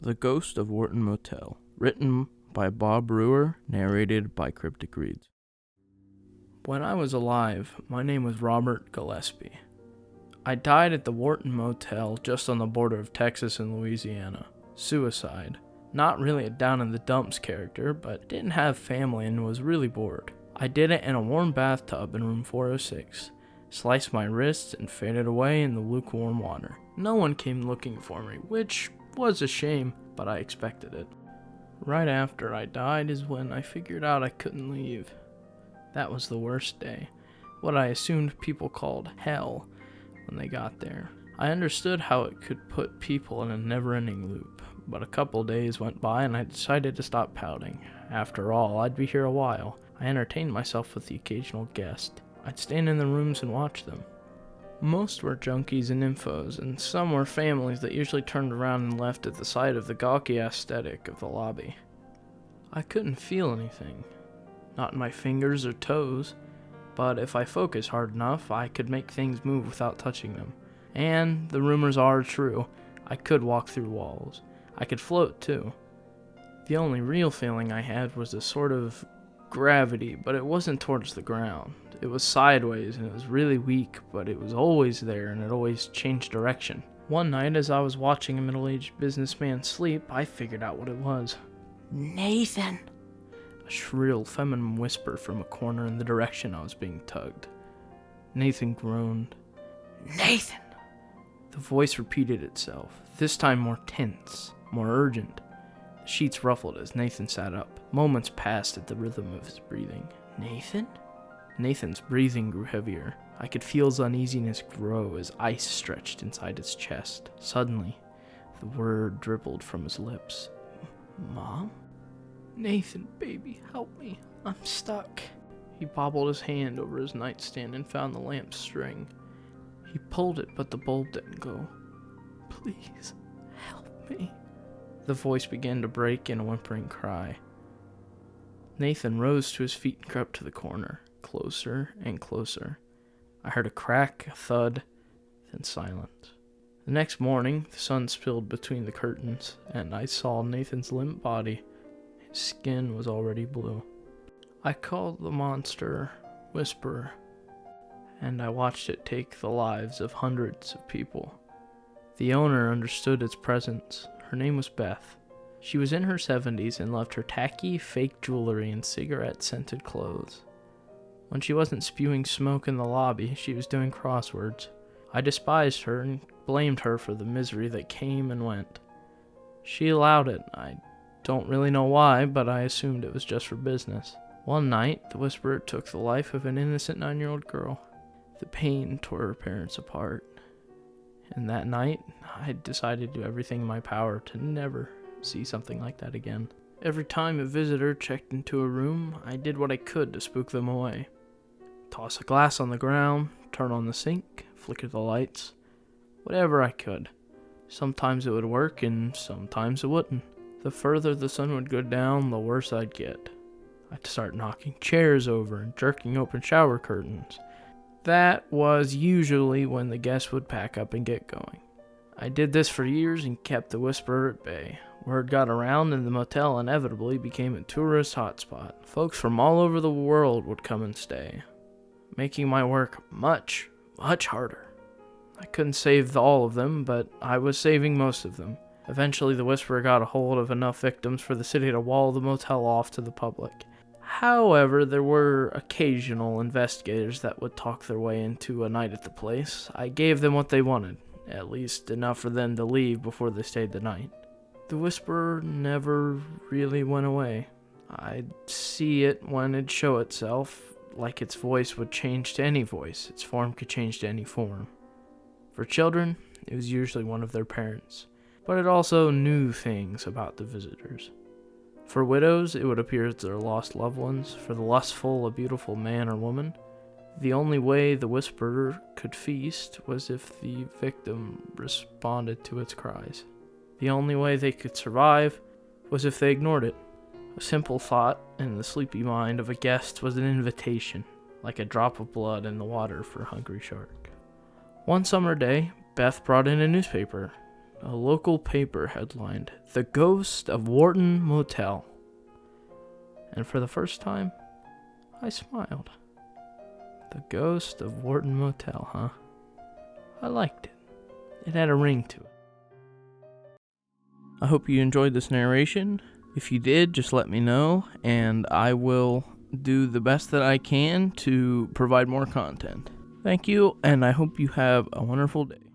The Ghost of Wharton Motel, written by Bob Brewer, narrated by Cryptic Reads. When I was alive, my name was Robert Gillespie. I died at the Wharton Motel just on the border of Texas and Louisiana. Suicide. Not really a down-in-the-dumps character, but didn't have family and was really bored. I did it in a warm bathtub in room 406. Sliced my wrists and faded away in the lukewarm water. No one came looking for me, which was a shame, but I expected it. Right after I died is when I figured out I couldn't leave. That was the worst day. What I assumed people called hell when they got there. I understood how it could put people in a never-ending loop, but a couple days went by and I decided to stop pouting. After all, I'd be here a while. I entertained myself with the occasional guest. I'd stand in the rooms and watch them. Most were junkies and infos, and some were families that usually turned around and left at the sight of the gawky aesthetic of the lobby. I couldn't feel anything. Not in my fingers or toes, but if I focused hard enough, I could make things move without touching them. And the rumors are true. I could walk through walls. I could float too. The only real feeling I had was a sort of gravity, but it wasn't towards the ground. It was sideways and it was really weak, but it was always there and it always changed direction. One night as I was watching a middle-aged businessman sleep, I figured out what it was. "Nathan!" A shrill feminine whisper from a corner in the direction I was being tugged. Nathan groaned. "Nathan!" The voice repeated itself, this time more tense, more urgent. The sheets ruffled as Nathan sat up. Moments passed at the rhythm of his breathing. "Nathan?" Nathan's breathing grew heavier. I could feel his uneasiness grow as ice stretched inside his chest. Suddenly, the word dribbled from his lips. "Mom?" "Nathan, baby, help me. I'm stuck." He bobbled his hand over his nightstand and found the lamp string. He pulled it, but the bulb didn't go. "Please, help me." The voice began to break in a whimpering cry. Nathan rose to his feet and crept to the corner, closer and closer. I heard a crack, a thud, then silence. The next morning, the sun spilled between the curtains, and I saw Nathan's limp body. His skin was already blue. I called the monster Whisperer, and I watched it take the lives of hundreds of people. The owner understood its presence. Her name was Beth. She was in her 70s and loved her tacky, fake jewelry and cigarette-scented clothes. When she wasn't spewing smoke in the lobby, she was doing crosswords. I despised her and blamed her for the misery that came and went. She allowed it. I don't really know why, but I assumed it was just for business. One night, the Whisperer took the life of an innocent 9-year-old girl. The pain tore her parents apart. And that night, I decided to do everything in my power to never see something like that again. Every time a visitor checked into a room, I did what I could to spook them away. Toss a glass on the ground, turn on the sink, flicker the lights, whatever I could. Sometimes it would work and sometimes it wouldn't. The further the sun would go down, the worse I'd get. I'd start knocking chairs over and jerking open shower curtains. That was usually when the guests would pack up and get going. I did this for years and kept the Whisperer at bay. Word got around and the motel inevitably became a tourist hotspot. Folks from all over the world would come and stay, making my work much, much harder. I couldn't save all of them, but I was saving most of them. Eventually, the Whisperer got a hold of enough victims for the city to wall the motel off to the public. However, there were occasional investigators that would talk their way into a night at the place. I gave them what they wanted, at least enough for them to leave before they stayed the night. The Whisperer never really went away. I'd see it when it'd show itself, like its voice would change to any voice, its form could change to any form. For children, it was usually one of their parents, but it also knew things about the visitors. For widows, it would appear as their lost loved ones. For the lustful, a beautiful man or woman. The only way the Whisperer could feast was if the victim responded to its cries. The only way they could survive was if they ignored it. A simple thought in the sleepy mind of a guest was an invitation, like a drop of blood in the water for a hungry shark. One summer day, Beth brought in a newspaper. A local paper headlined, "The Ghost of Wharton Motel." And for the first time, I smiled. The Ghost of Wharton Motel, huh? I liked it. It had a ring to it. I hope you enjoyed this narration. If you did, just let me know, and I will do the best that I can to provide more content. Thank you, and I hope you have a wonderful day.